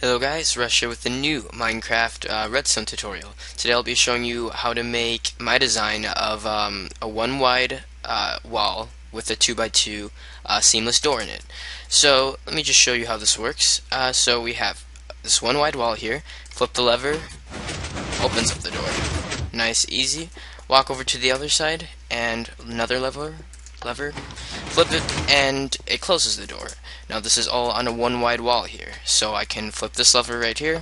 Hello guys, Rush here with the new Minecraft redstone tutorial. Today I'll be showing you how to make my design of a one wide wall with a 2x2 seamless door in it. So let me just show you how this works. So we have this one wide wall here, flip the lever, opens up the door. Nice, easy. Walk over to the other side and another lever, flip it, and it closes the door. Now this is all on a one wide wall here, so I can flip this lever right here,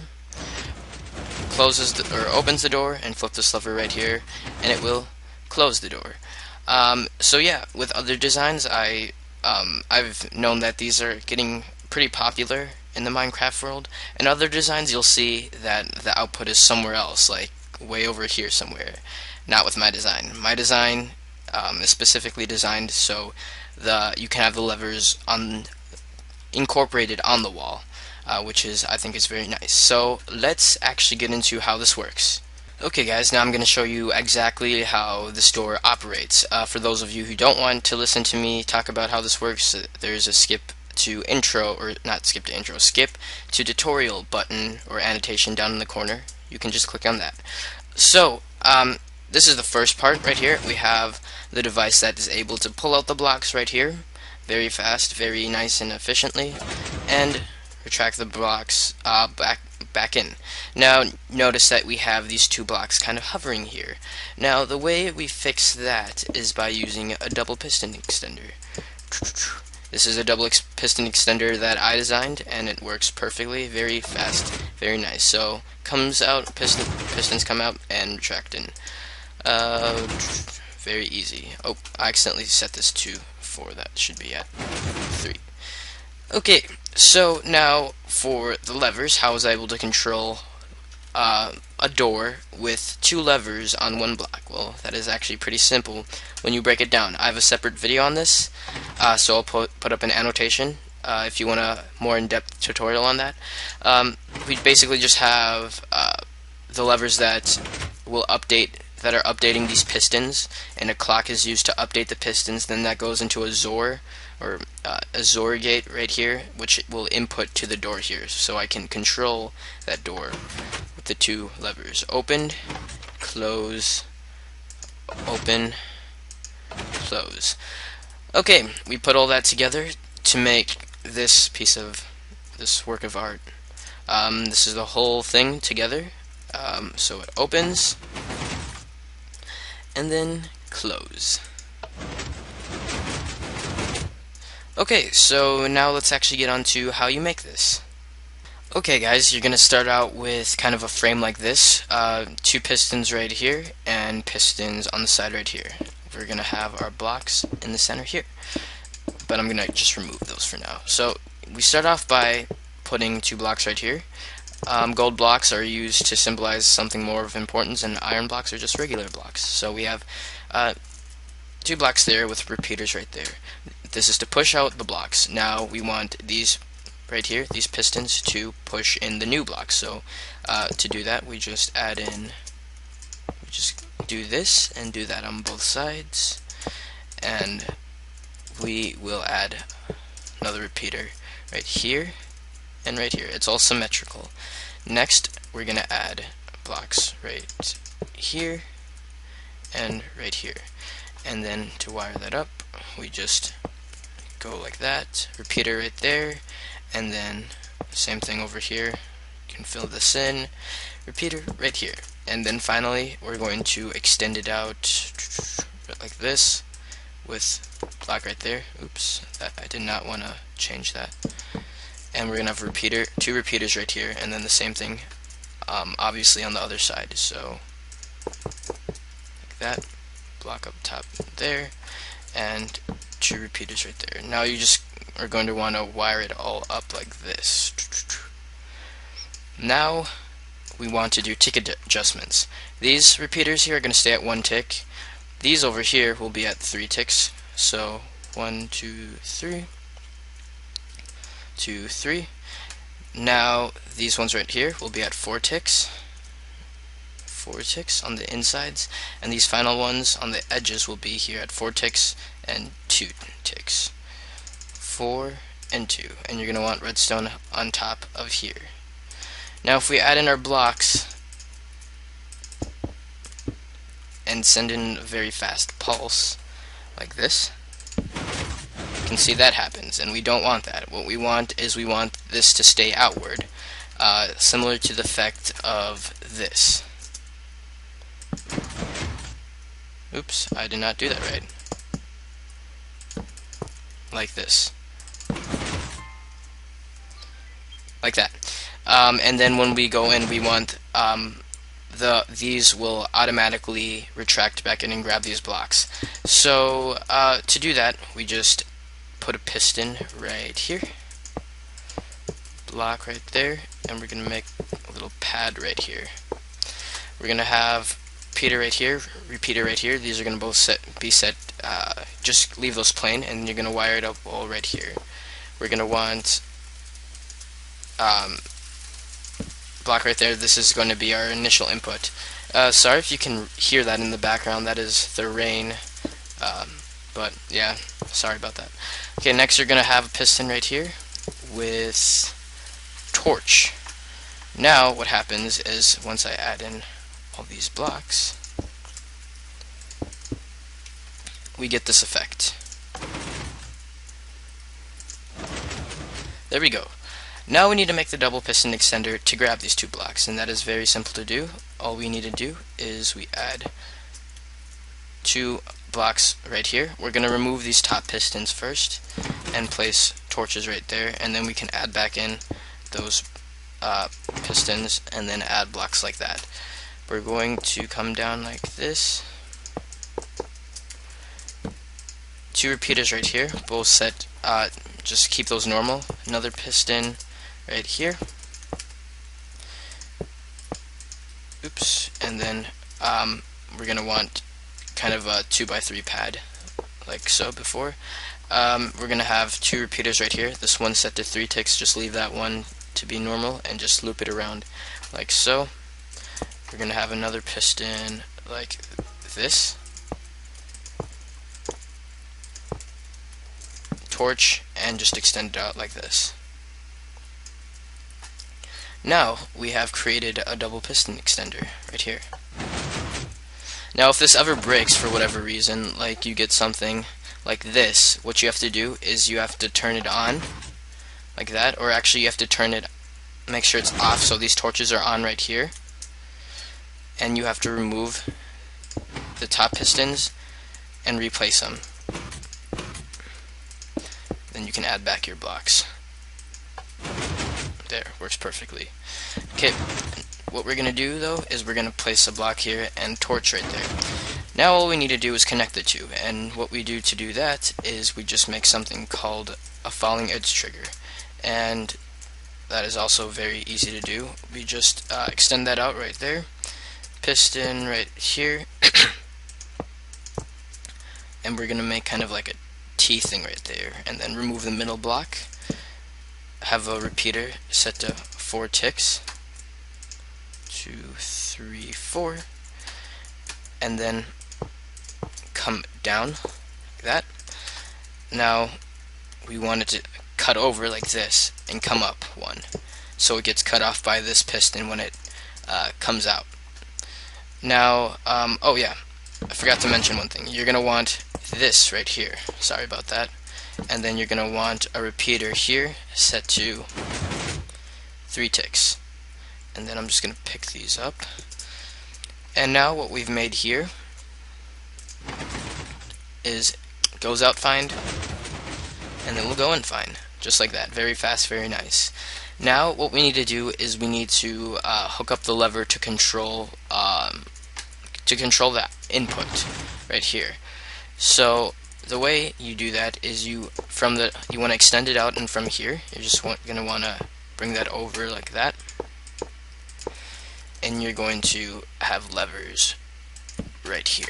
opens the door, and flip this lever right here, and it will close the door. So yeah, with other designs, I've known that these are getting pretty popular in the Minecraft world, and other designs you'll see that the output is somewhere else, like way over here somewhere. Not with my design. My design is specifically designed so you can have the levers incorporated on the wall, which I think is very nice. So let's actually get into how this works. Okay guys, now I'm going to show you exactly how this door operates. For those of you who don't want to listen to me talk about how this works, there's a skip to tutorial button or annotation down in the corner. You can just click on that. So this is the first part right here. We have the device that is able to pull out the blocks right here, very fast, very nice and efficiently, and retract the blocks back in. Now notice that we have these two blocks kind of hovering here. Now the way we fix that is by using a double piston extender. This is a double piston extender that I designed, and it works perfectly, very fast, very nice. So comes out, pistons come out and retract in. Very easy. Oh, I accidentally set this to 4. That should be at 3. Okay, so now for the levers, how was I able to control a door with 2 levers on 1 block? Well, that is actually pretty simple when you break it down. I have a separate video on this, so I'll put up an annotation if you want a more in-depth tutorial on that. We basically just have the levers that are updating these pistons, and a clock is used to update the pistons. Then that goes into a XOR or a XOR gate right here, which will input to the door here, so I can control that door with the 2 levers: open, close, open, close. Okay, we put all that together to make this work of art. This is the whole thing together. So it opens and then close. Okay, so now let's actually get on to how you make this. Okay guys, you're gonna start out with kind of a frame like this, 2 pistons right here and pistons on the side right here. We're gonna have our blocks in the center here, but I'm gonna just remove those for now. So we start off by putting 2 blocks right here. Gold blocks are used to symbolize something more of importance, and iron blocks are just regular blocks. So we have 2 blocks there with repeaters right there. This is to push out the blocks. Now we want these right here, these pistons, to push in the new blocks. So to do that, we just do this and do that on both sides, and we will add another repeater right here and right here. It's all symmetrical. Next, we're gonna add blocks right here and right here, and then to wire that up, we just go like that. Repeater right there, and then same thing over here. You can fill this in. Repeater right here, and then finally we're going to extend it out like this with block right there. Oops, I did not want to change that. And we're gonna have 2 repeaters right here, and then the same thing obviously on the other side. So like that, block up top there, and 2 repeaters right there. Now you just are going to want to wire it all up like this. Now we want to do tick adjustments. These repeaters here are going to stay at 1 tick. These over here will be at 3 ticks. So 1, 2, 3. 2, 3. Now these ones right here will be at 4 ticks. 4 ticks on the insides, and these final ones on the edges will be here at 4 ticks and 2 ticks. 4 and 2, and you're going to want redstone on top of here. Now if we add in our blocks and send in a very fast pulse like this, you can see that happens, and we don't want that. What we want is we want this to stay outward, similar to the effect of this. Oops, I did not do that right. Like this. Like that. And then when we go in, we want these will automatically retract back in and grab these blocks. So to do that, we just put a piston right here, block right there, and we're gonna make a little pad right here. We're gonna have repeater right here, repeater right here. These are gonna both be set. Just leave those plain, and you're gonna wire it up all right here. We're gonna want block right there. This is going to be our initial input. Sorry if you can hear that in the background. That is the rain. But yeah, sorry about that. Okay, next you're going to have a piston right here with torch. Now what happens is once I add in all these blocks, we get this effect. There we go. Now we need to make the double piston extender to grab these two blocks, and that is very simple to do. All we need to do is we add two blocks right here. We're going to remove these top pistons first and place torches right there, and then we can add back in those pistons and then add blocks like that. We're going to come down like this. Two repeaters right here, both set, just keep those normal. Another piston right here. Oops, and then we're going to want kind of a 2x3 pad, like so before. We're going to have two repeaters right here. This one's set to 3 ticks, just leave that one to be normal and just loop it around like so. We're going to have another piston like this. Torch, and just extend it out like this. Now we have created a double piston extender right here. Now if this ever breaks for whatever reason, like you get something like this, what you have to do is you have to turn it on like that, or actually you have to turn it, make sure it's off, so these torches are on right here, and you have to remove the top pistons and replace them. Then you can add back your blocks. There, works perfectly. Okay, what we're going to do though is we're going to place a block here and torch right there. Now all we need to do is connect the two, and what we do to do that is we just make something called a falling edge trigger, and that is also very easy to do. We just extend that out right there, piston right here, and we're going to make kind of like a T thing right there, and then remove the middle block, have a repeater set to 4 ticks, 2, 3, 4, and then come down like that. Now we want it to cut over like this and come up 1, so it gets cut off by this piston when it comes out. Now oh yeah, I forgot to mention one thing. You're gonna want this right here, sorry about that, and then you're gonna want a repeater here set to 3 ticks, and then I'm just gonna pick these up. And now what we've made here is goes out fine, and then we'll go in fine, just like that, very fast, very nice. Now what we need to do is we need to hook up the lever to control the input right here. So the way you do that is you want to extend it out, and from here you're just going to want to bring that over like that, and you're going to have levers right here.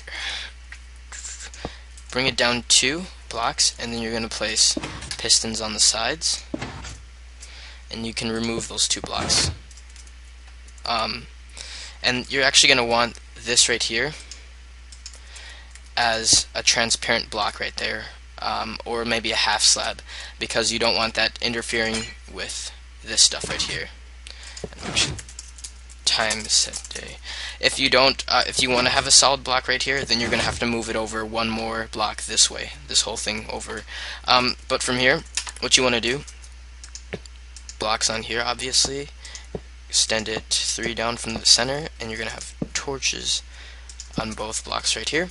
Bring it down 2 blocks, and then you're going to place pistons on the sides, and you can remove those 2 blocks. And you're actually going to want this right here as a transparent block right there, or maybe a half slab, because you don't want that interfering with this stuff right here. Actually, time set day. If you don't, if you want to have a solid block right here, then you're going to have to move it over one more block this way, this whole thing over. But from here, what you want to do, blocks on here obviously, extend it 3 down from the center, and you're going to have torches on both blocks right here.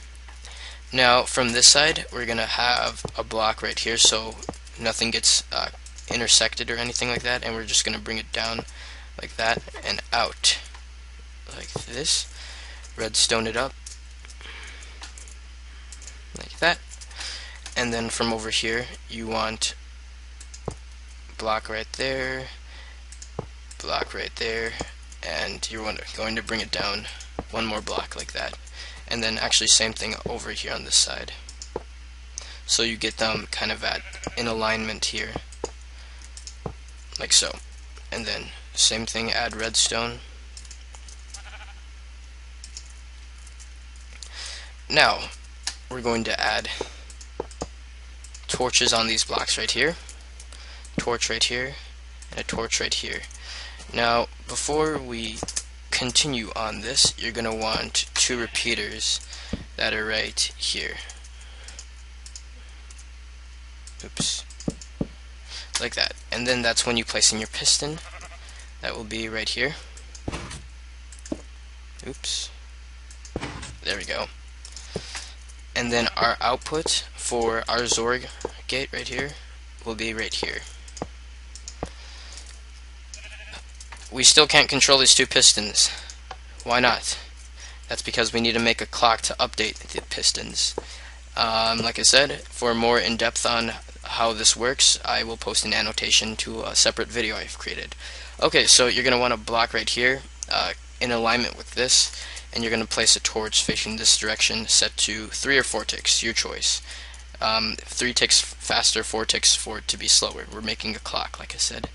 Now from this side, we're going to have a block right here so nothing gets intersected or anything like that, and we're just going to bring it down like that and out like this. Redstone it up like that, and then from over here you want block right there, block right there, and you're going to bring it down one more block like that, and then actually same thing over here on this side, so you get them kind of in alignment here like so. And then same thing, add redstone. Now we're going to add torches on these blocks right here, torch right here, and a torch right here. Now before we continue on this, you're going to want 2 repeaters that are right here. Oops. Like that. And then that's when you place in your piston. That will be right here. Oops. There we go. And then our output for our Zorg gate right here will be right here. We still can't control these 2 pistons. Why not? That's because we need to make a clock to update the pistons. Like I said, for more in-depth on how this works, I will post an annotation to a separate video I've created. Okay, so you're going to want a block right here in alignment with this, and you're going to place a torch facing this direction, set to 3 or 4 ticks, your choice. 3 ticks faster, 4 ticks for it to be slower. We're making a clock, like I said.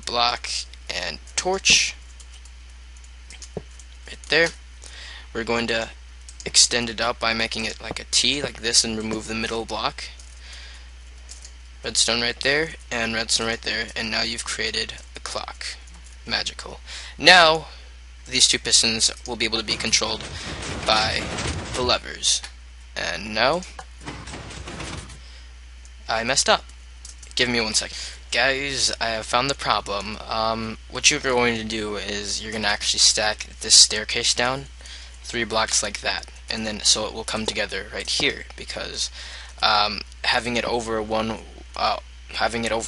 Block and torch right there. We're going to extend it out by making it like a T, like this, and remove the middle block. Redstone right there, and redstone right there, and now you've created a clock. Magical. Now, these 2 pistons will be able to be controlled by the levers. And now, I messed up. Give me 1 second. Guys, I have found the problem. What you're going to do is you're going to actually stack this staircase down 3 blocks like that, and then so it will come together right here, because having it over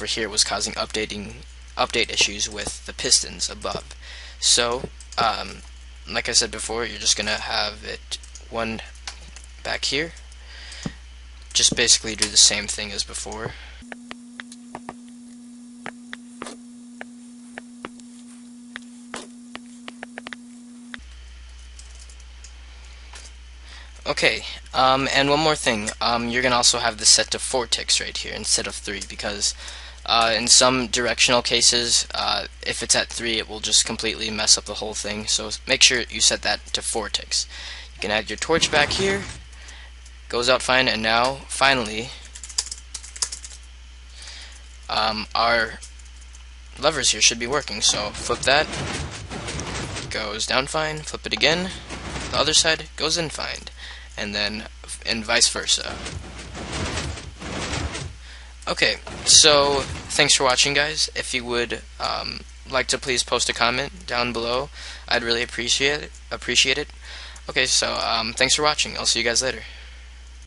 here was causing update issues with the pistons above. So like I said before, you're just gonna have it one back here, just basically do the same thing as before. Okay, and one more thing, you're going to also have this set to 4 ticks right here instead of 3, because in some directional cases, if it's at 3, it will just completely mess up the whole thing, so make sure you set that to 4 ticks. You can add your torch back here, goes out fine, and now, finally, our levers here should be working, so flip that, goes down fine, flip it again, the other side goes in fine, and vice versa. Okay, so thanks for watching, guys. If you would like to please post a comment down below, I'd really appreciate it. Okay, so thanks for watching. I'll see you guys later.